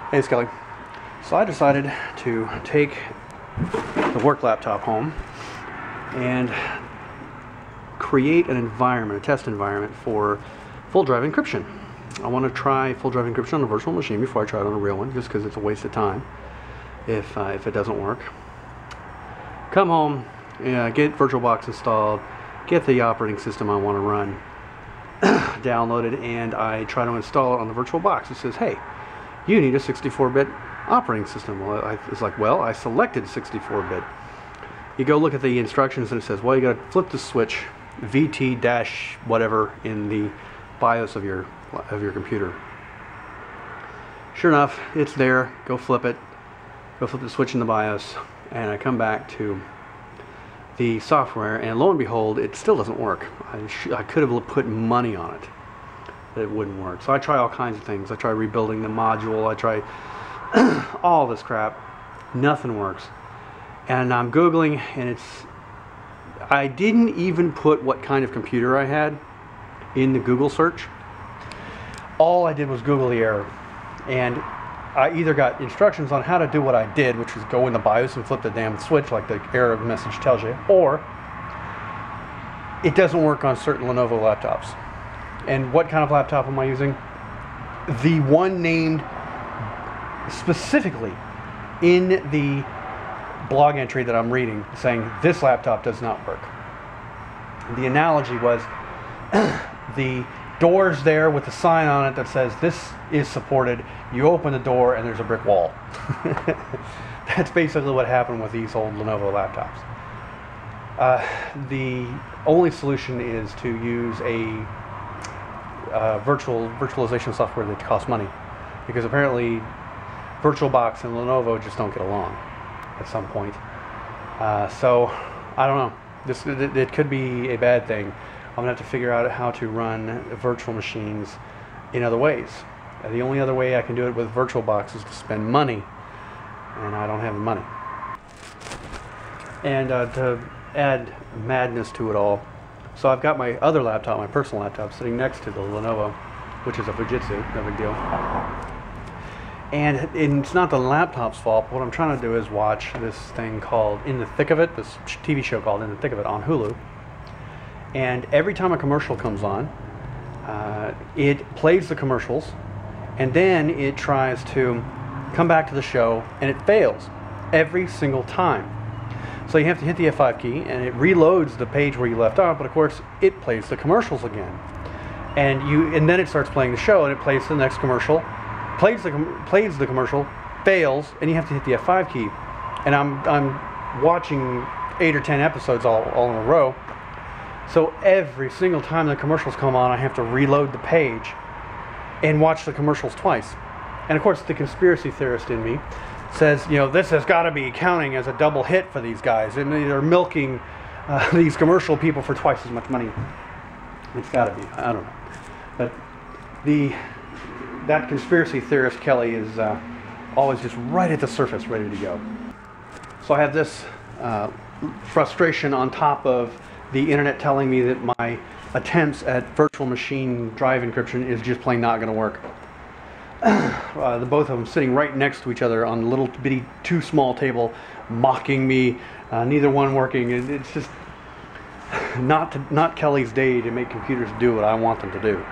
Hey Skelly. So I decided to take the work laptop home and create an environment, a test environment for full drive encryption. I want to try full drive encryption on a virtual machine before I try it on a real one, just because it's a waste of time if it doesn't work. Come home, get VirtualBox installed, get the operating system I want to run downloaded, and I try to install it on the VirtualBox. It says, hey, you need a 64-bit operating system. Well, it's like, well, I selected 64-bit. You go look at the instructions and it says, well, you got to flip the switch VT dash whatever in the BIOS of your computer. Sure enough, it's there. Go flip it. Go flip the switch in the BIOS, and I come back to the software, and lo and behold, it still doesn't work. I could have put money on it. It wouldn't work. So I try all kinds of things. I try rebuilding the module. I try all this crap. Nothing works. And I'm Googling, and I didn't even put what kind of computer I had in the Google search. All I did was Google the error. And I either got instructions on how to do what I did, which was go in the BIOS and flip the damn switch like the error message tells you, or it doesn't work on certain Lenovo laptops. And what kind of laptop am I using? The one named specifically in the blog entry that I'm reading, saying this laptop does not work. The analogy was the door's there with a sign on it that says this is supported. You open the door and there's a brick wall. That's basically what happened with these old Lenovo laptops. The only solution is to use a virtualization software that costs money, because apparently VirtualBox and Lenovo just don't get along at some point. So I don't know. It could be a bad thing. I'm gonna have to figure out how to run virtual machines in other ways. The only other way I can do it with VirtualBox is to spend money, and I don't have the money. And to add madness to it all, so I've got my other laptop, my personal laptop, sitting next to the Lenovo, which is a Fujitsu, no big deal. And it's not the laptop's fault. What I'm trying to do is watch this thing called In the Thick of It, this TV show called In the Thick of It on Hulu. And every time a commercial comes on, it plays the commercials, and then it tries to come back to the show, and it fails every single time. So you have to hit the F5 key, and it reloads the page where you left off, but of course it plays the commercials again. And then it starts playing the show, and it plays the next commercial, plays the commercial, fails, and you have to hit the F5 key. And I'm watching 8 or 10 episodes all in a row. So every single time the commercials come on, I have to reload the page and watch the commercials twice. And of course, the conspiracy theorist in me says, you know, this has got to be counting as a double hit for these guys, and they're milking these commercial people for twice as much money. It's got to be. I don't know. But that conspiracy theorist Kelly is always just right at the surface, ready to go. So I have this frustration on top of the internet telling me that my attempts at virtual machine drive encryption is just plain not going to work. The both of them sitting right next to each other on a little bitty too small table, mocking me. Neither one working. It's just not Kelly's day to make computers do what I want them to do.